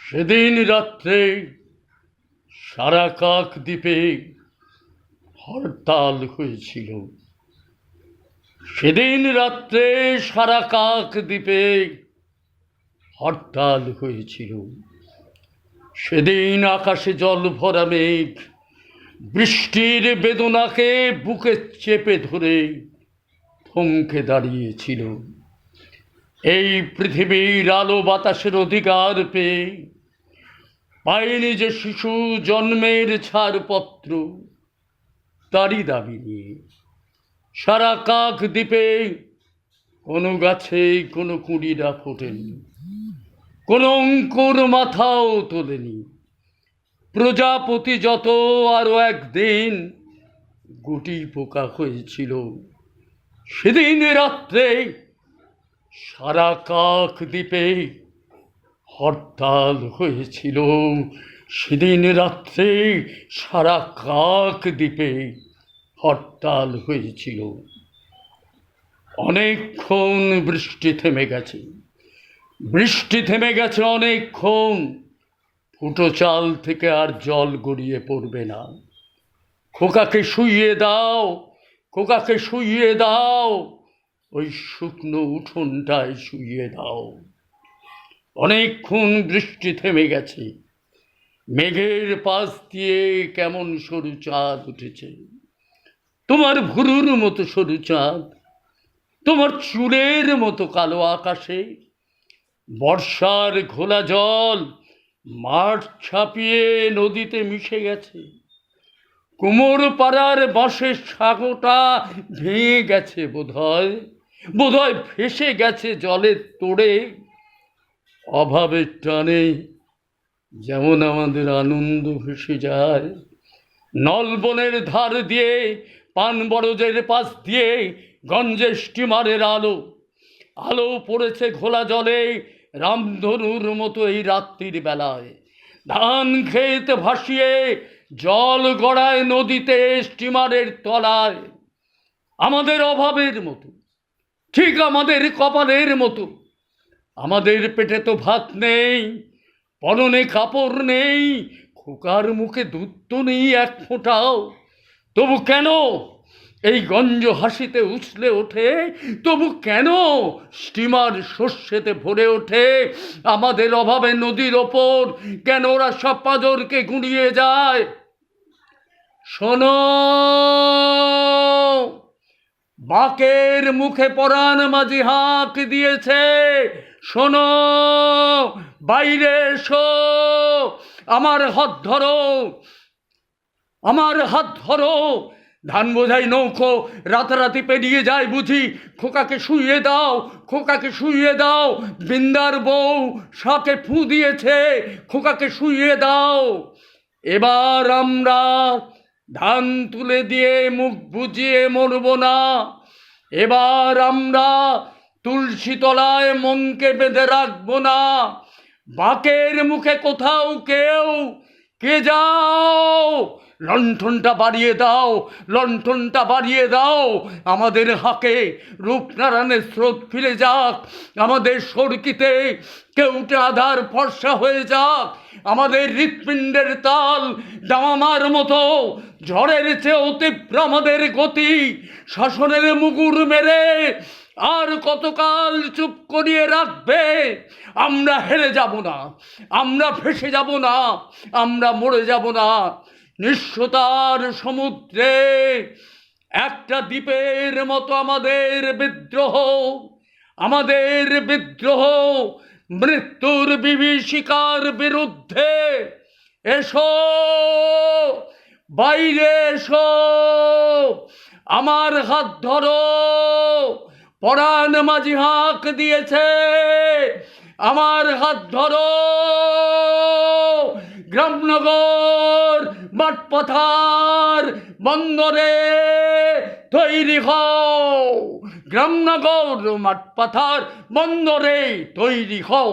সেদিন রাত্রে সারা কাকদ্বীপে হরতাল হয়েছিল। সেদিন রাত্রে সারা কাকদ্বীপে হরতাল হয়েছিল। সেদিন আকাশে জল ভরা মেঘ বৃষ্টির বেদনাকে বুকে চেপে ধরে থমকে দাঁড়িয়েছিল। এই পৃথিবীর আলো বাতাসের অধিকার পেয়ে পায়নি যে শিশু জন্মের ছাড়পত্র, তারই দাবি নিয়ে সারা কাকদ্বীপে কোনো গাছে কোনো কুঁড়িরা ফোটেনি, কোনো অঙ্কুর মাথাও তোলেনি। প্রজাপতি যত আরো একদিন গুটি পোকা হয়েছিল। সেদিন রাত্রে সারা কাকদ্বীপে হরতাল হয়েছিল। সেদিন রাত্রে সারা কাকদ্বীপে হরতাল হয়েছিল। অনেকক্ষণ বৃষ্টি থেমে গেছে, বৃষ্টি থেমে গেছে অনেকক্ষণ। ফুটো চাল থেকে আর জল গড়িয়ে পড়বে না। খোকাকে শুইয়ে দাও, খোকাকে শুইয়ে দাও, ওই শুকনো উঠোনটায় শুইয়ে দাও। অনেকক্ষণ বৃষ্টি থেমে গেছে। মেঘের পাশ দিয়ে কেমন সরু চাঁদ উঠেছে, তোমার ভুরুর মতো সরু চাঁদ, তোমার চুলের মতো কালো আকাশে। বর্ষার ঘোলা জল মাঠ ছাপিয়ে নদীতে মিশে গেছে। কুমোর পাড়ার বাঁশের সাঁকোটা ভেঙে গেছে বোধহয়, বোধহয় ভেসে গেছে জলের তোড়ে। অভাবের টানে যেমন আমাদের আনন্দ ভেসে যায়। নলবনের ধার দিয়ে পান বরজের পাশ দিয়ে গঞ্জের স্টিমারের আলো, আলো পড়েছে ঘোলা জলে রামধনুর মতো এই রাত্রির বেলায়। ধান ক্ষেত ভাসিয়ে জল গড়ায় নদীতে স্টিমারের তলায়। আমাদের অভাবের মতো, ঠিক আমাদের কপালের মতো। আমাদের পেটে তো ভাত নেই, পরনে কাপড় নেই, খোকার মুখে দুধ তো নেই এক ফোঁটাও। তবু কেন এই গঞ্জ হাসিতে উছলে ওঠে? তবু কেন স্টিমার শস্যেতে ভরে ওঠে? আমাদের অভাবে নদীর ওপর কেন ওরা সব পাঁজরকে গুঁড়িয়ে যায়? শোনো, বাঁকের মুখে পরাণ মাঝি হাঁক দিয়েছে। শোনো, বাইরে এসো, আমার হাত ধরো, আমার হাত ধরো। ধান বোঝাই নৌকো রাতারাতি পেরিয়ে যায় বুঝি। খোকাকে শুইয়ে দাও, খোকাকে শুইয়ে দাও। বৃন্দার বউ শাকে ফু দিয়েছে, খোকাকে শুইয়ে দাও। এবার আমরা ধান তুলে দিয়ে মুখ বুজিয়ে মরব না। এবার আমরা তুলসী তলায় মনকে বেঁধে রাখবো না। বাঁকের মুখে কোথাও কেউ কে যাও, লণ্ঠনটা বাড়িয়ে দাও, লণ্ঠনটা বাড়িয়ে দাও। আমাদের হাকে রূপনারায়ণের স্রোত ফিরে যাক, আমাদের সরকিতে কেউটে আধার ফর্সা হয়ে যাক। আমাদের হৃৎপিণ্ডের তাল দামামার মতো ঝড়ের চেয়েও তীব্র আমাদের গতি। শাসনের মুগুর মেরে আর কতকাল চুপ করিয়ে রাখবে? আমরা হেরে যাব না, আমরা ভেসে যাব না, আমরা মরে যাব না। নিঃস্বতার সমুদ্রে একটা দ্বীপের মতো আমাদের বিদ্রোহ, আমাদের বিদ্রোহ মৃত্যুর বিভীষিকার বিরুদ্ধে। এসো, বাইরে এসো, আমার হাত ধরো। পরাণ মাঝি হাঁক দিয়েছে, আমার হাত ধরো। গ্রামনগর মাঠপথার বন্দরে তৈরি হও, গ্রামনগর মাঠপথার বন্দরে তৈরি হও।